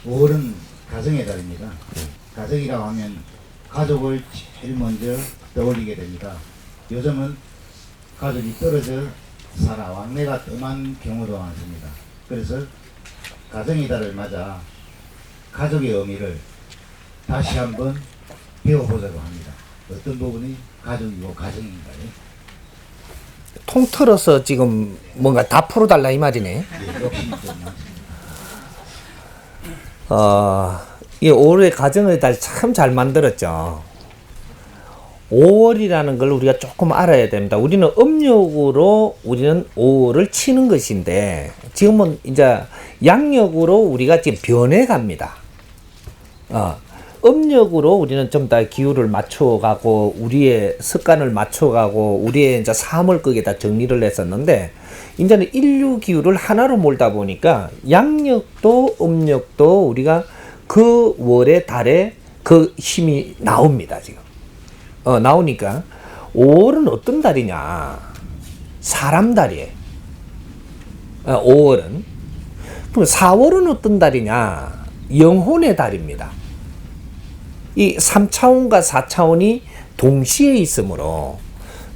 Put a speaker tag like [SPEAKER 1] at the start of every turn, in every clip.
[SPEAKER 1] 5월은 가정의 달입니다. 가정이라고 하면 가족을 제일 먼저 떠올리게 됩니다. 요즘은 가족이 떨어져 살아 왕래가 뜸한 경우도 많습니다. 그래서 가정의 달을 맞아 가족의 의미를 다시 한번 배워보자고 합니다. 어떤 부분이 가족이고 가정인가요?
[SPEAKER 2] 통틀어서 지금 뭔가 다 풀어달라 이 말이네.
[SPEAKER 1] 예, 욕심이 좀 많습니다.
[SPEAKER 2] 이 5월의 가정의 달 참 잘 만들었죠. 5월이라는 걸 우리가 조금 알아야 됩니다. 우리는 음력으로 우리는 5월을 치는 것인데 지금은 이제 양력으로 우리가 지금 변해 갑니다. 음력으로 우리는 좀 더 기후를 맞춰가고 우리의 습관을 맞춰가고 우리의 이제 삶을 거기에 다 정리를 했었는데 이제는 인류 기후를 하나로 몰다 보니까 양력도 음력도 우리가 그 월의 달에 그 힘이 나옵니다. 지금 나오니까 5월은 어떤 달이냐? 사람 달이에요. 5월은. 그럼 4월은 어떤 달이냐? 영혼의 달입니다. 이 3차원과 4차원이 동시에 있으므로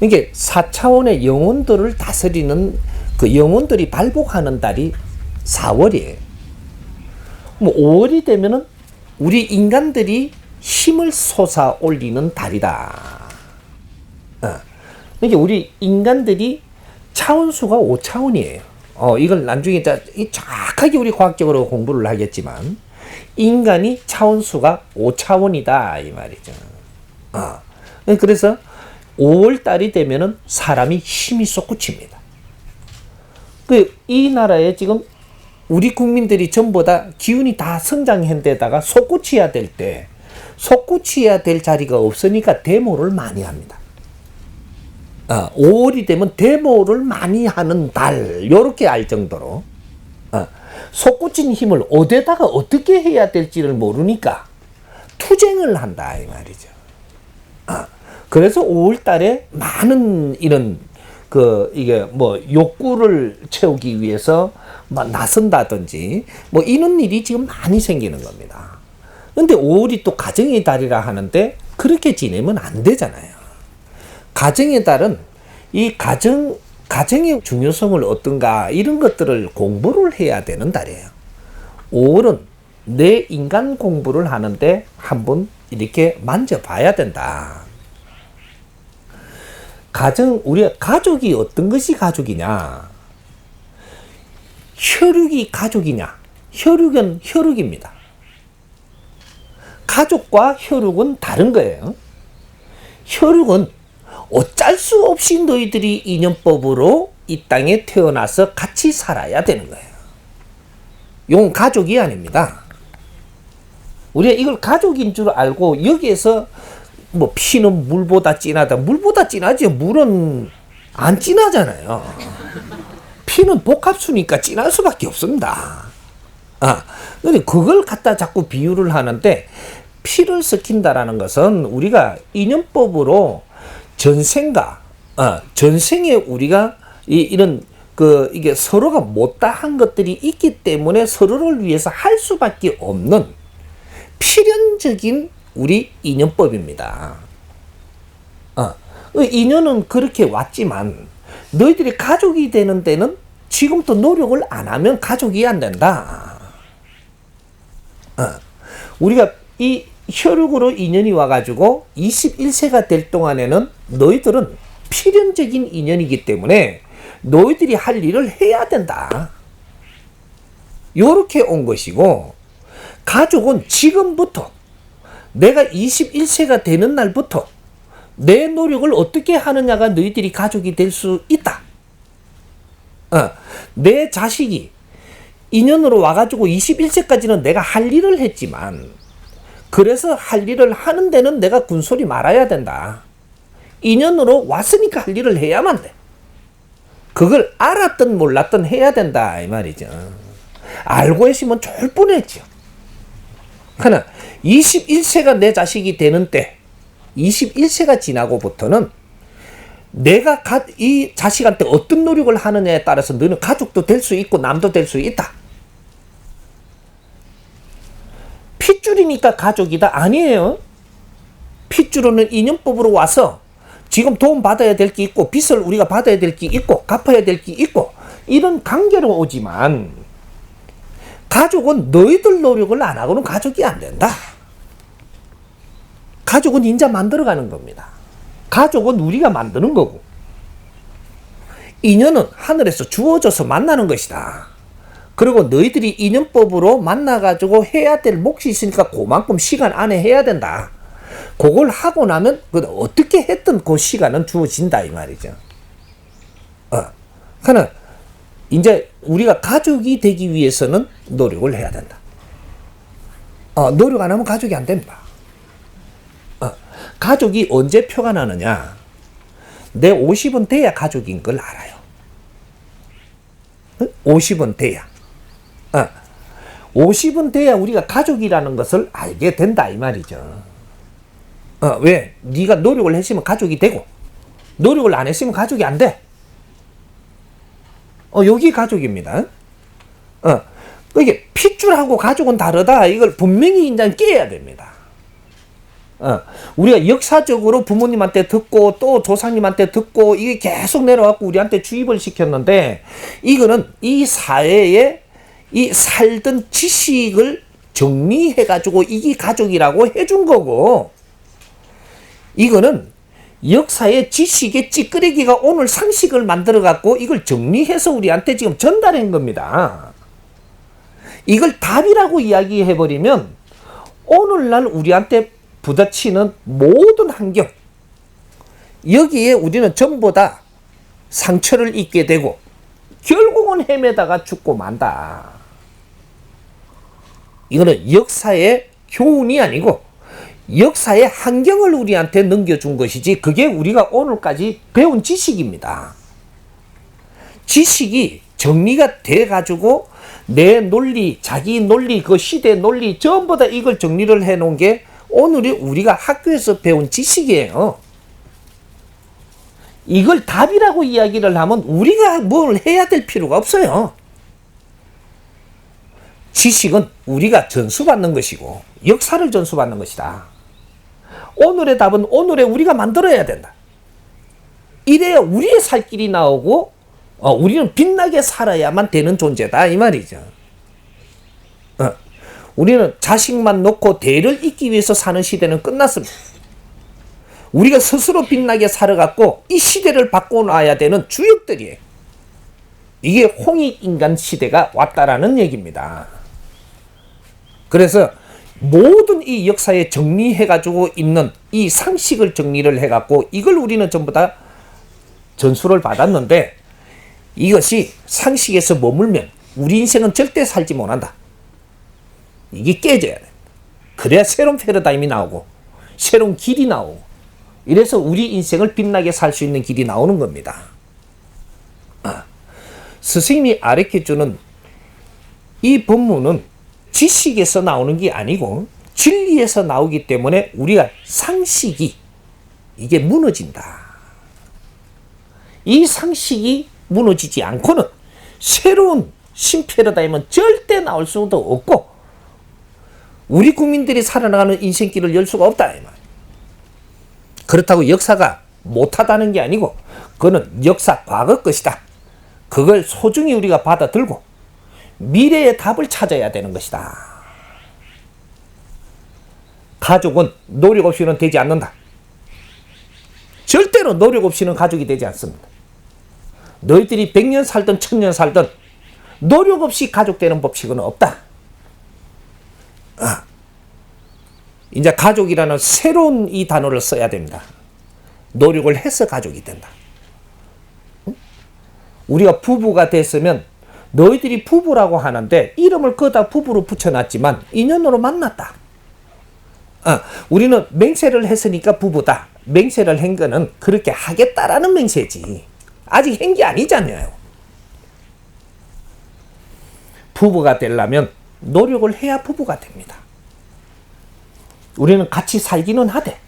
[SPEAKER 2] 이게 4차원의 영혼들을 다스리는 그 영혼들이 발복하는 달이 4월이에요. 뭐 5월이 되면은 우리 인간들이 힘을 솟아 올리는 달이다. 이게 우리 인간들이 차원수가 5차원이에요. 이걸 나중에 정확하게 우리 과학적으로 공부를 하겠지만 인간이 차원수가 5차원이다 이 말이죠. 그래서 5월 달이 되면은 사람이 힘이 솟구칩니다. 이 나라에 지금 우리 국민들이 전부 다 기운이 다 성장한 데다가 솟구쳐야 될 때 솟구쳐야 될 자리가 없으니까 데모를 많이 합니다. 5월이 되면 데모를 많이 하는 달 요렇게 알 정도로 솟구친 힘을 어디다가 어떻게 해야 될지를 모르니까 투쟁을 한다 이 말이죠. 그래서 5월 달에 많은 이런 이게 뭐 욕구를 채우기 위해서 막 나선다든지 뭐 이런 일이 지금 많이 생기는 겁니다. 근데 5월이 또 가정의 달이라 하는데 그렇게 지내면 안 되잖아요. 가정의 달은 이 가정의 중요성을 어떤가 이런 것들을 공부를 해야 되는 달이에요. 5월은 내 인간 공부를 하는데 한번 이렇게 만져봐야 된다. 우리 가족이 어떤 것이 가족이냐? 혈육이 가족이냐? 혈육은 혈육입니다. 가족과 혈육은 다른 거예요. 혈육은 어쩔 수 없이 너희들이 인연법으로 이 땅에 태어나서 같이 살아야 되는 거예요. 이건 가족이 아닙니다. 우리가 이걸 가족인 줄 알고 여기에서 뭐 피는 물보다 진하다. 물보다 진하지 물은 안 진하잖아요. 피는 복합수니까 진할 수밖에 없습니다. 근데 그걸 갖다 자꾸 비유를 하는데 피를 섞인다라는 것은 우리가 인연법으로 전생에 우리가 이런 이게 서로가 못다한 것들이 있기 때문에 서로를 위해서 할 수밖에 없는 필연적인 우리 인연법입니다. 인연은 그렇게 왔지만 너희들이 가족이 되는 데는 지금부터 노력을 안 하면 가족이 안 된다. 우리가 이 혈육으로 인연이 와가지고 21세가 될 동안에는 너희들은 필연적인 인연이기 때문에 너희들이 할 일을 해야 된다. 요렇게 온 것이고 가족은 지금부터 내가 21세가 되는 날부터 내 노력을 어떻게 하느냐가 너희들이 가족이 될 수 있다. 내 자식이 인연으로 와가지고 21세까지는 내가 할 일을 했지만 그래서 할 일을 하는 데는 내가 군소리 말아야 된다. 인연으로 왔으니까 할 일을 해야만 돼. 그걸 알았든 몰랐든 해야 된다 이 말이죠. 알고 했으면 좋을 뻔했죠. 하나 21세가 내 자식이 되는 때 21세가 지나고부터는 내가 이 자식한테 어떤 노력을 하느냐에 따라서 너는 가족도 될 수 있고 남도 될 수 있다. 핏줄이니까 가족이다? 아니에요. 핏줄은 인연법으로 와서 지금 도움 받아야 될 게 있고 빚을 우리가 받아야 될 게 있고 갚아야 될 게 있고 이런 관계로 오지만 가족은 너희들 노력을 안 하고는 가족이 안 된다. 가족은 인자 만들어가는 겁니다. 가족은 우리가 만드는 거고 인연은 하늘에서 주어져서 만나는 것이다. 그리고 너희들이 인연법으로 만나가지고 해야 될 몫이 있으니까 그만큼 시간 안에 해야 된다. 그걸 하고 나면 어떻게 했든 그 시간은 주어진다 이 말이죠. 그러나 이제 우리가 가족이 되기 위해서는 노력을 해야 된다. 노력 안 하면 가족이 안 된다. 가족이 언제 표가 나느냐? 내 50은 돼야 가족인 걸 알아요. 50은 돼야. 50은 돼야 우리가 가족이라는 것을 알게 된다 이 말이죠. 왜? 네가 노력을 했으면 가족이 되고 노력을 안 했으면 가족이 안 돼. 여기 가족입니다. 이게 핏줄하고 가족은 다르다. 이걸 분명히 이제 깨야 됩니다. 우리가 역사적으로 부모님한테 듣고 또 조상님한테 듣고 이게 계속 내려와갖고 우리한테 주입을 시켰는데 이거는 이 사회에 이 살던 지식을 정리해가지고 이게 가족이라고 해준 거고 이거는 역사의 지식의 찌끄레기가 오늘 상식을 만들어갖고 이걸 정리해서 우리한테 지금 전달한 겁니다. 이걸 답이라고 이야기해버리면 오늘날 우리한테 부딪히는 모든 환경 여기에 우리는 전부 다 상처를 입게 되고 결국은 헤매다가 죽고 만다. 이거는 역사의 교훈이 아니고 역사의 환경을 우리한테 넘겨준 것이지 그게 우리가 오늘까지 배운 지식입니다. 지식이 정리가 돼가지고 내 논리, 자기 논리, 그 시대 논리 전부 다 이걸 정리를 해놓은 게 오늘이 우리가 학교에서 배운 지식이에요. 이걸 답이라고 이야기를 하면 우리가 뭘 해야 될 필요가 없어요. 지식은 우리가 전수받는 것이고 역사를 전수받는 것이다. 오늘의 답은 오늘에 우리가 만들어야 된다. 이래야 우리의 살 길이 나오고 우리는 빛나게 살아야만 되는 존재다 이 말이죠. 우리는 자식만 놓고 대를 잇기 위해서 사는 시대는 끝났습니다. 우리가 스스로 빛나게 살아갖고 이 시대를 바꿔놔야 되는 주역들이에요. 이게 홍익인간 시대가 왔다라는 얘기입니다. 그래서 모든 이 역사에 정리해가지고 있는 이 상식을 정리를 해갖고 이걸 우리는 전부 다 전수를 받았는데 이것이 상식에서 머물면 우리 인생은 절대 살지 못한다. 이게 깨져야 돼. 그래야 새로운 패러다임이 나오고 새로운 길이 나오고 이래서 우리 인생을 빛나게 살 수 있는 길이 나오는 겁니다. 스승님이 가르쳐주는 이 법문은 지식에서 나오는 게 아니고 진리에서 나오기 때문에 우리가 상식이 이게 무너진다. 이 상식이 무너지지 않고는 새로운 신패러다임은 절대 나올 수도 없고 우리 국민들이 살아나가는 인생길을 열 수가 없다. 그렇다고 역사가 못하다는 게 아니고 그거는 역사 과거 것이다. 그걸 소중히 우리가 받아들고 미래의 답을 찾아야 되는 것이다. 가족은 노력 없이는 되지 않는다. 절대로 노력 없이는 가족이 되지 않습니다. 너희들이 100년 살든 1000년 살든 노력 없이 가족 되는 법칙은 없다. 이제 가족이라는 새로운 이 단어를 써야 됩니다. 노력을 해서 가족이 된다. 우리가 부부가 됐으면 너희들이 부부라고 하는데 이름을 거다 부부로 붙여놨지만 인연으로 만났다. 우리는 맹세를 했으니까 부부다. 맹세를 한 거는 그렇게 하겠다라는 맹세지. 아직 한 게 아니잖아요. 부부가 되려면 노력을 해야 부부가 됩니다. 우리는 같이 살기는 하되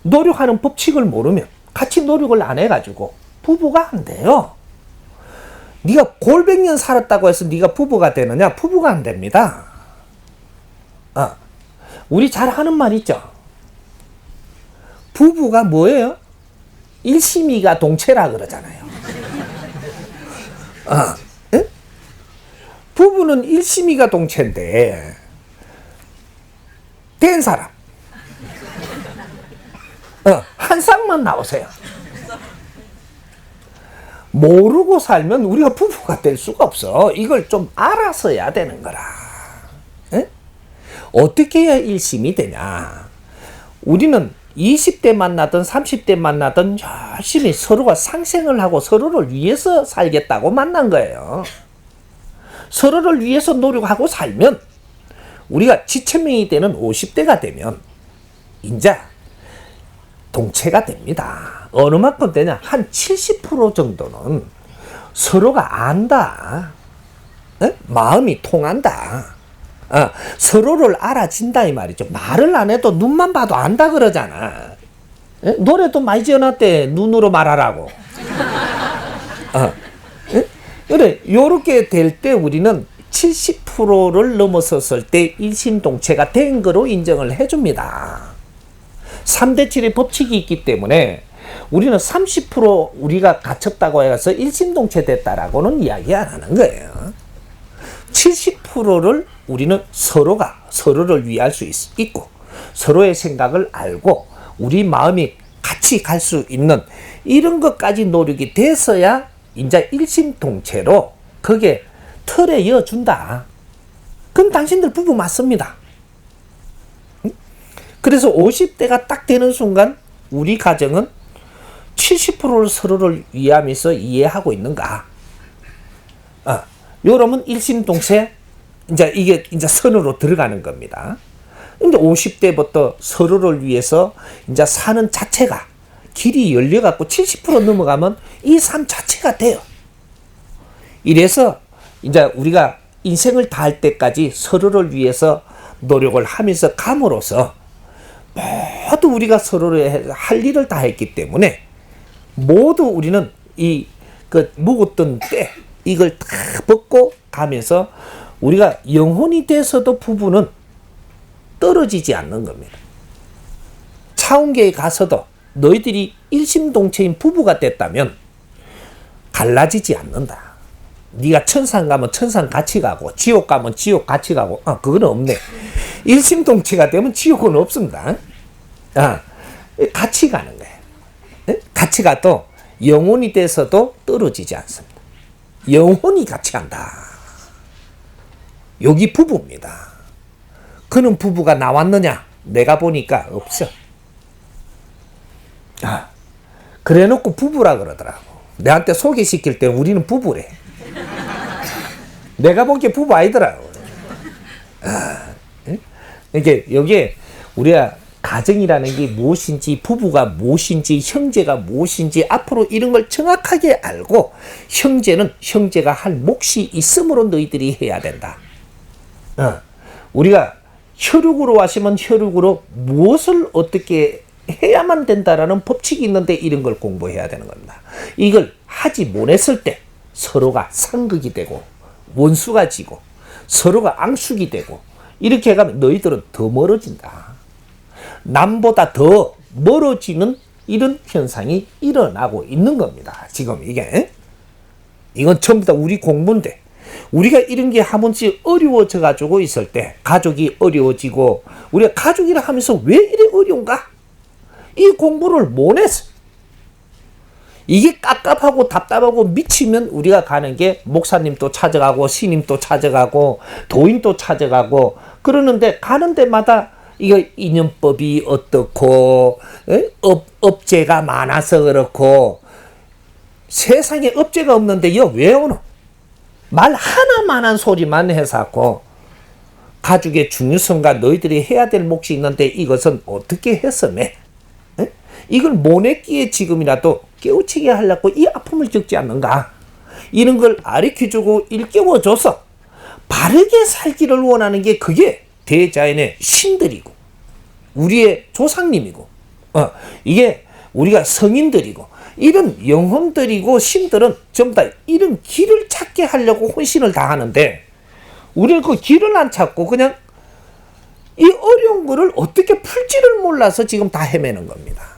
[SPEAKER 2] 노력하는 법칙을 모르면 같이 노력을 안 해가지고 부부가 안 돼요. 네가 골백년 살았다고 해서 네가 부부가 되느냐? 부부가 안 됩니다. 우리 잘 하는 말 있죠. 부부가 뭐예요? 일심이가 동체라 그러잖아요. 예? 부부는 일심이가 동체인데 된 사람 한 쌍만 나오세요. 모르고 살면 우리가 부부가 될 수가 없어. 이걸 좀 알아서야 되는 거라. 에? 어떻게 해야 일심이 되냐. 우리는 20대 만나든 30대 만나든 열심히 서로가 상생을 하고 서로를 위해서 살겠다고 만난 거예요. 서로를 위해서 노력하고 살면 우리가 지천명이 되는 50대가 되면 이제 동체가 됩니다. 어느 만큼 되냐? 한 70% 정도는 서로가 안다. 에? 마음이 통한다. 서로를 알아진다 이 말이죠. 말을 안 해도 눈만 봐도 안다 그러잖아. 에? 노래도 많이 지어놨대. 눈으로 말하라고. 그래, 요렇게 될 때 우리는 70%를 넘어섰을 때 일심동체가 된 거로 인정을 해줍니다. 3대 7의 법칙이 있기 때문에 우리는 30% 우리가 갖췄다고 해서 일심동체 됐다라고는 이야기 안 하는 거예요. 70%를 우리는 서로가 서로를 위할 수 있고 서로의 생각을 알고 우리 마음이 같이 갈 수 있는 이런 것까지 노력이 돼서야 이제 일심동체로 그게 틀에 이어준다. 그럼 당신들 부부 맞습니다. 그래서 50대가 딱 되는 순간 우리 가정은 70%를 서로를 위하면서 이해하고 있는가. 요러면 일심동체 이제 이게 이제 선으로 들어가는 겁니다. 근데 50대부터 서로를 위해서 이제 사는 자체가 길이 열려갖고 70% 넘어가면 이 삶 자체가 돼요. 이래서 이제 우리가 인생을 다할 때까지 서로를 위해서 노력을 하면서 감으로써 모두 우리가 서로를 할 일을 다 했기 때문에 모두 우리는 묵었던 때 이걸 다 벗고 가면서 우리가 영혼이 돼서도 부부는 떨어지지 않는 겁니다. 차원계에 가서도 너희들이 일심동체인 부부가 됐다면 갈라지지 않는다. 네가 천상 가면 천상 같이 가고 지옥 가면 지옥 같이 가고 그건 없네. 일심동체가 되면 지옥은 없습니다. 같이 가는 거예요. 같이 가도 영혼이 돼서도 떨어지지 않습니다. 영혼이 같이 간다. 여기 부부입니다. 그는 부부가 나왔느냐? 내가 보니까 없어. 그래 놓고 부부라 그러더라고. 내한테 소개시킬 때 우리는 부부래. 내가 본 게 부부 아니더라고. 이게 여기에 우리가 가정이라는 게 무엇인지, 부부가 무엇인지, 형제가 무엇인지 앞으로 이런 걸 정확하게 알고 형제는 형제가 할 몫이 있으므로 너희들이 해야 된다. 우리가 혈육으로 하시면 혈육으로 무엇을 어떻게 해야만 된다라는 법칙이 있는데 이런 걸 공부해야 되는 겁니다. 이걸 하지 못했을 때 서로가 상극이 되고 원수가 지고 서로가 앙숙이 되고 이렇게 가면 너희들은 더 멀어진다. 남보다 더 멀어지는 이런 현상이 일어나고 있는 겁니다. 지금 이건 전부 다 우리 공부인데 우리가 이런 게 한 번씩 어려워져 가지고 있을 때 가족이 어려워지고 우리가 가족이라 하면서 왜 이래 어려운가? 이 공부를 못 했어. 이게 깝깝하고 답답하고 미치면 우리가 가는 게 목사님도 찾아가고 신임도 찾아가고 도인도 찾아가고 그러는데 가는 데마다 이거 인연법이 어떻고 업제가 많아서 그렇고 세상에 업제가 없는데 이거 왜 오노? 말 하나만한 소리만 해서고 가족의 중요성과 너희들이 해야 될 몫이 있는데 이것은 어떻게 해서매? 이걸 모냈기에 지금이라도 깨우치게 하려고 이 아픔을 겪지 않는가? 이런 걸 가르쳐주고 일깨워줘서 바르게 살기를 원하는 게 그게 대자연의 신들이고 우리의 조상님이고 이게 우리가 성인들이고 이런 영혼들이고 신들은 전부 다 이런 길을 찾게 하려고 혼신을 다 하는데 우리는 그 길을 안 찾고 그냥 이 어려운 거를 어떻게 풀지를 몰라서 지금 다 헤매는 겁니다.